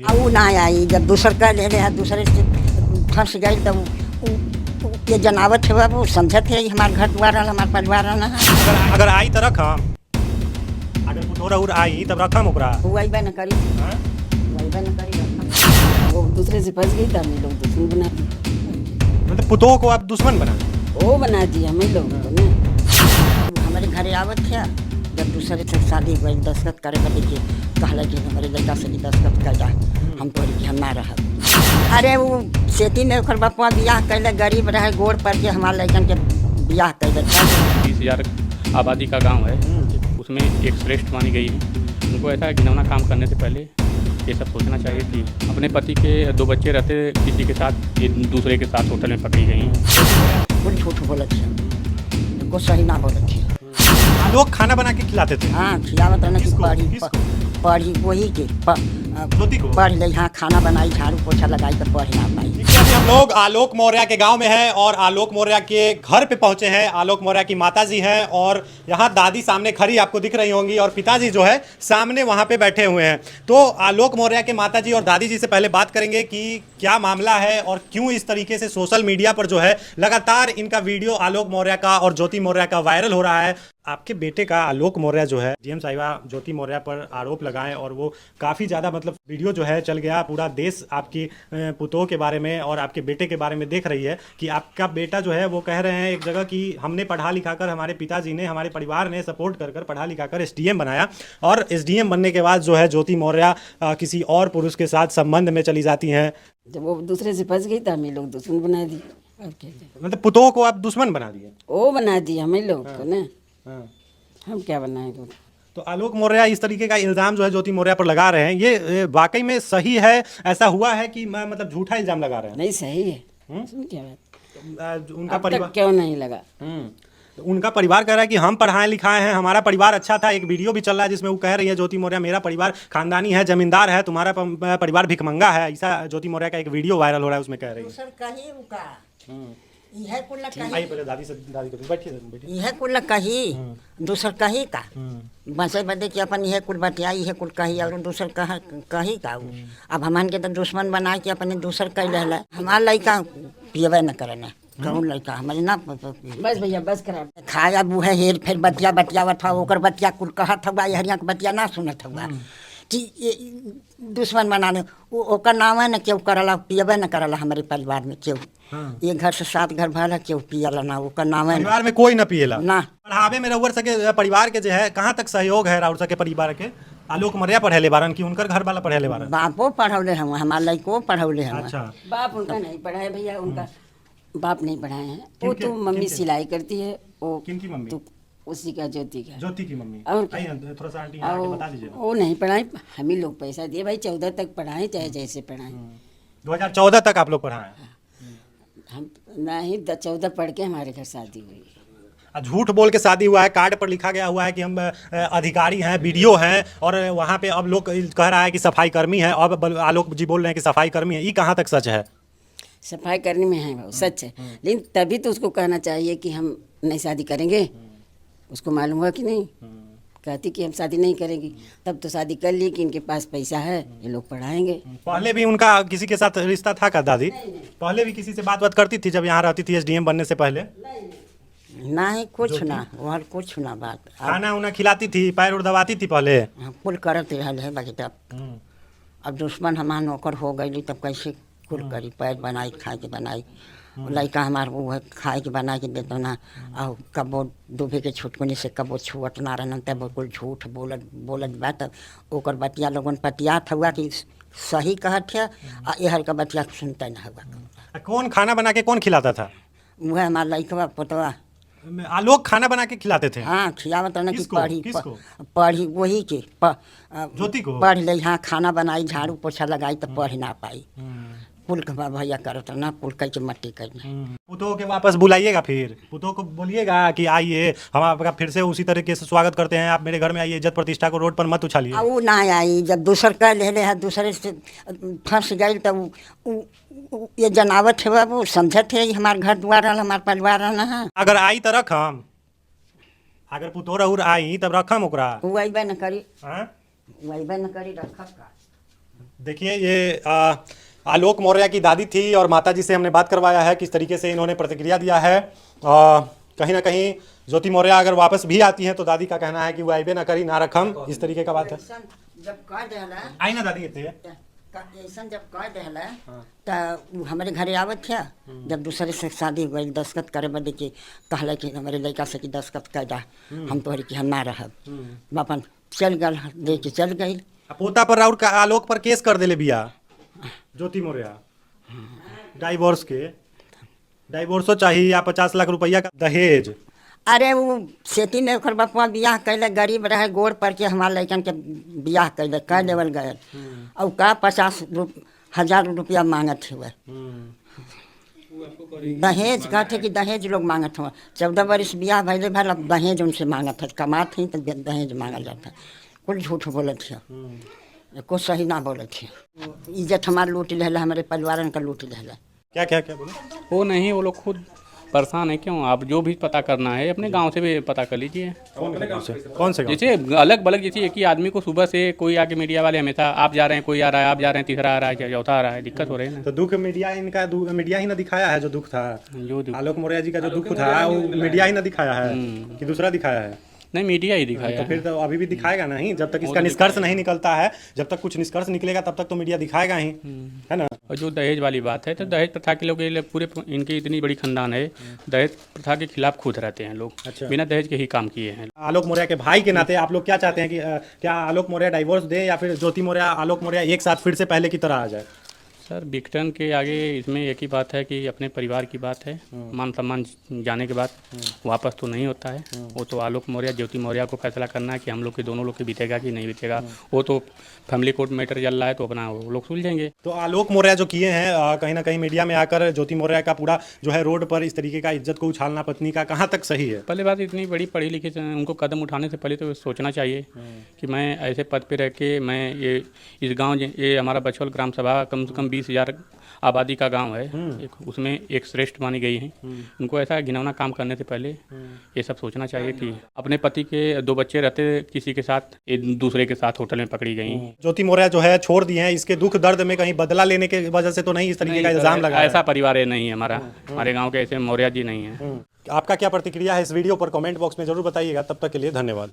वो ना आई जब दूसर का ले ले दूसरे से फंस गई तब ये जनावत है वो समझत है हमारे घर द्वार हमारे परिवार ना अगर आई तो रखम, अगर पुतोर और आई तब रखम ओकरा। वो अइबे न करी हाँ? वो अइबे न करी रखम। वो दूसरे से फंस गई तो हम लोग दुश्मन बना दिए। मतलब पुतोह को आप दुश्मन बना, वो बना दिए हम लोग को ना। हमारे घरे आवत है जब दूसरे से शादी हुई दस्तखत करे बदे के कहला कि हमारे लड़का से दस्तखत कर जा हम तोरी कि हम ना रह। अरे वो सेती ने ओकर बापा बियाह कैले गरीब रहे गोड़ पर के हमारे लड़कन के बियाह कैले 20,000 आबादी का गांव है, उसमें एक श्रेष्ठ मानी गई है। उनको ऐसा घिनौना काम करने से पहले ये सब सोचना चाहिए कि अपने पति के 2 बच्चे रहते किसी के साथ एक दूसरे के साथ होटल में पकड़ी गई हैं। कुछ झूठ बोलत है को सही ना बोलत है। लोग खाना बना के खिलाते थे। हाँ खिलावत रहना कि किसको? पढ़ी किसको? पढ़ी वही के ज्योति को? पढ़ ले हाँ खाना बनाई झाड़ू पोछा लगाई तो पढ़ ना पाई। अभी हम लोग आलोक मौर्य के गांव में हैं और आलोक मौर्य के घर पे पहुंचे हैं। आलोक मौर्य की माताजी हैं और यहाँ दादी सामने खड़ी आपको दिख रही होंगी और पिताजी जो है सामने वहाँ पे बैठे हुए हैं। तो आलोक मौर्य के माताजी और दादी जी से पहले बात करेंगे कि क्या मामला है और क्यों इस तरीके से सोशल मीडिया पर जो है लगातार इनका वीडियो आलोक मौर्य का और ज्योति मौर्य का वायरल हो रहा है। आपके बेटे का आलोक मौर्य जो है डीएम साहिबा ज्योति मौर्य पर आरोप लगाए और वो काफ़ी ज़्यादा मतलब वीडियो जो है चल गया, पूरा देश आपकी पुतोह के बारे में और आपके बेटे के बारे में देख रही है कि आपका बेटा जो है वो कह रहे हैं एक जगह कि हमने पढ़ा लिखा कर, हमारे पिताजी ने, हमारे परिवार ने सपोर्ट कर पढ़ा लिखा कर एसडीएम बनाया और एसडीएम बनने के बाद जो है ज्योति मौर्य किसी और पुरुष के साथ संबंध में चली जाती हैं। जब वो दूसरे से फंस गई तो हम लोग दुश्मन बना दिए। और क्या करें? मतलब पुतोह को आप दुश्मन बना दिए। वो बना दिए हम लोग को ना। हाँ। हम क्या बनाए तो तो आलोक मौर्य इस तरीके का इल्ज़ाम जो है ज्योति मौर्य पर लगा रहे हैं, ये वाकई में सही है? ऐसा हुआ है कि मैं मतलब झूठा इल्ज़ाम लगा रहे हैं? नहीं सही है। सुन क्या बात उनका अब परिवार तक क्यों नहीं लगा? तो उनका परिवार कह रहा है कि हम पढ़ाए लिखाए हैं, हमारा परिवार अच्छा था। एक वीडियो भी चल रहा है जिसमें वो कह रही है ज्योति मौर्य मेरा परिवार खानदानी है, जमींदार है, तुम्हारा परिवार भिखमंगा है। ऐसा ज्योति मौर्य का एक वीडियो वायरल हो रहा है, उसमें कह रही है। दूसर कही उका यह कुल कही आइए पहले दादी को बैठिए बैठिए। यह कुल कही दूसर कही का बसे बदे कि अपन यह कुल बतिया यह कुल कही और दूसर कही का उ। अब हमन के तो दुश्मन बना के अपने दूसर कह रहा है। हमारा लड़का पियबे न करना कौन लड़का हमारे ना बस भैया बस करा। खाया बूहे हेर फेर बतिया बतियावत था ओकर बतिया कुल कहत हुआ हरिया के बतिया ना सुनत हुआ कि दुश्मन बनाने ओकर नाम है न केहू करला पियबे न करला हमारे परिवार में केहू। एक घर से 7 घर भला केहू पियला ना ओकर नाम है परिवार में कोई न पिएला ना। पढ़ावे में रउअर सके परिवार के जो है कहाँ तक सहयोग है राउर सके परिवार के? आलोक मौर्य पढ़ेले बारन कि उनकर घर वाला पढ़ेले बारन? बापो पढ़ौले हम हमारे लड़को पढ़ौले हम। अच्छा। बाप उनका नहीं पढ़ाए भैया, उनका बाप नहीं पढ़ाए हैं। वो तो मम्मी सिलाई करती है। वो किनकी मम्मी? तो उसी का ज्योति का। ज्योति की मम्मी। और आइए थोड़ा सा आंटी यहाँ आके बता दीजिए। वो नहीं पढ़ाए, हम ही लोग पैसा दिए भाई 14 तक पढ़ाए चाहे जैसे पढ़ाए। 2014 तक आप लोग पढ़ाए? हम नहीं 14 पढ़ के हमारे घर शादी हुई। झूठ बोल के शादी हुआ है, कार्ड पर लिखा गया हुआ है कि हम अधिकारी हैं, बीडीओ हैं और वहाँ पे अब लोग कह रहा है कि सफाई कर्मी है। अब आलोक जी बोल रहे हैं कि सफाई कर्मी है। ये कहाँ तक सच है? सफाई करने में है वो सच है, लेकिन तभी तो उसको कहना चाहिए कि हम नहीं शादी करेंगे। उसको मालूम हुआ कि नहीं, कहती कि हम शादी नहीं करेंगी, तब तो शादी कर ली कि इनके पास पैसा है ये लोग पढ़ाएंगे। पहले भी उनका किसी के साथ रिश्ता था क्या दादी? पहले भी किसी से बात करती थी जब यहाँ रहती थी एसडीएम बनने से पहले? नहीं कुछ ना वहाँ कुछ ना बात। खाना उना खिलाती थी, पैर उड़ दबाती थी पहले? कुल करत रहल है बाकी तब अब दुश्मन हमार नौकर हो गई तब कैसे कुल करी पैर बनाई खाए के बनाई। लड़का हमार वो है खाए के बना के देता ना और कबो डूबे के छुटकुनी से कबो छुअत ना रहना तब कुल झूठ बोलत बात ओकर बतिया लोगन पतियात हुआ कि सही कहत है और यहर का बतिया सुनते न हुआ। कौन खाना बना के कौन खिलाता था? वह हमार लड़का पुतवा आलोक खाना बना के खिलाते थे? हाँ खिलावत ना कि किसको? पढ़ी वही के ज्योति को? पढ़ ले हाँ खाना बनाई झाड़ू पोछा लगाई तो पढ़ ना पाई। कुल के भैया करत ना कुल कह के मट्टी करना। पुतोह के वापस बुलाइएगा, फिर पुतोह को बोलिएगा कि आइए हम आपका फिर से उसी तरीके से स्वागत करते हैं, आप मेरे घर में आइए, इज्जत प्रतिष्ठा को रोड पर मत उछालिए। वो ना आई जब दूसर का ले ले दूसरे से फंस गई तब ये जनावत है वो समझत है हमारे घर द्वार हमारे परिवार ना। अगर आई तो रखम, अगर पुतोह और आई तब रखम ओकरा। वो अइबे न करी हाँ? वो अइबे न करी रखब का देखिए ये आलोक मौर्य की दादी थी और माता जी से हमने बात करवाया है किस तरीके से इन्होंने प्रतिक्रिया दिया है। कहीं ना कहीं ज्योति मौर्य अगर वापस भी आती हैं तो दादी का कहना है कि वो आइबे ना करी ना रखम, इस तरीके का बात है। जब कह देला आई ना दादी कहते हैं ऐसा जब कह देला तो हमारे घरे आवत थे। जब दूसरे से शादी हुई दस्खत करे बदे कि कहले कि हमारे लड़का से कि दस्खत कर दा, हम तोहरी कि हम ना रहब। अपन चल गल दे के चल गई। पोता पर और आलोक पर केस कर देले बिया ज्योति मौर्य डाइवोर्सो चाहिए या 50 लाख रुपया का दहेज। अरे वो सेती में ओकर बपुआ बियाह कैले, गरीब रहे, गोड़ पर के हमारे लड़कन के बियाह कैले कह देवल गए और का 50,000 रुपया मांगत हुए। दहेज कहते कि दहेज लोग मांगत हुआ। 14 वर्ष बियाह भैले भल अब दहेज उनसे मांगत है, कमात ही तो दहेज मांगल जाता है। कुल झूठ बोलत है, कुछ सही ना बोलत है। इज्जत हमारे लूट ले, हमारे परिवार का लूट ले। क्या क्या क्या बोले? वो नहीं, वो लोग खुद परेशान है। क्यों? आप जो भी पता करना है अपने गांव से भी पता कर लीजिए। कौन से गाँव? जैसे अलग बलग, जैसे एक ही आदमी को सुबह से कोई आके मीडिया वाले हमेशा आप जा रहे हैं, कोई आ रहा है, आप जा रहे हैं, तीसरा आ रहा है, चौथा आ रहा है, दिक्कत हो रही है ना। तो दुख मीडिया ही ना दिखाया है। जो दुख था जो आलोक मौर्य जी का जो दुख था वो मीडिया ही ना दिखाया है कि दूसरा दिखाया है? नहीं, मीडिया ही दिखाया तो फिर तो अभी भी दिखाएगा नहीं। जब तक इसका निष्कर्ष नहीं निकलता है, जब तक कुछ निष्कर्ष निकलेगा तब तक तो मीडिया दिखाएगा ही, है ना। और जो दहेज वाली बात है, तो दहेज प्रथा के लोग ये पूरे इनकी इतनी बड़ी खानदान है, दहेज प्रथा के खिलाफ खुद रहते हैं लोग। अच्छा। बिना दहेज के ही काम किए हैं। आलोक मौर्य के भाई के नाते आप लोग क्या चाहते हैं कि क्या आलोक मौर्य डाइवोर्स दे या फिर ज्योति मौर्य आलोक मौर्य एक साथ फिर से पहले की तरह आ जाए? सर, विघटन के आगे इसमें एक ही बात है कि अपने परिवार की बात है। मान सम्मान जाने के बाद वापस तो नहीं होता है। वो तो आलोक मौर्य ज्योति मौर्य को फैसला करना है कि हम लोग के दोनों लोग के बीतेगा कि नहीं बीतेगा। वो तो फैमिली कोर्ट मैटर चल रहा है, तो अपना वो लोग सुलझेंगे। तो आलोक मौर्य जो किए हैं कहीं ना कहीं मीडिया में आकर ज्योति मौर्य का पूरा जो है रोड पर इस तरीके का इज्जत को उछालना पत्नी का, कहाँ तक सही है? पहले बात, इतनी बड़ी पढ़ी लिखी उनको कदम उठाने से पहले तो सोचना चाहिए कि मैं ऐसे पद पे रह के मैं ये इस गांव, ये हमारा बछौल ग्राम सभा कम से कम 20,000 आबादी का गांव है, उसमें एक श्रेष्ठ मानी गई है। उनको ऐसा घिनौना काम करने से पहले ये सब सोचना चाहिए कि अपने पति के 2 बच्चे रहते किसी के साथ, एक दूसरे के साथ होटल में पकड़ी गई। ज्योति मौर्य जो है छोड़ दिए हैं, इसके दुख दर्द में कहीं बदला लेने के वजह से तो नहीं इस तरीके का इल्जाम लगा? ऐसा परिवार नहीं है हमारा, हमारे गाँव के ऐसे मौर्य जी नहीं है। आपका क्या प्रतिक्रिया है इस वीडियो पर कमेंट बॉक्स में जरूर बताइएगा। तब तक के लिए धन्यवाद।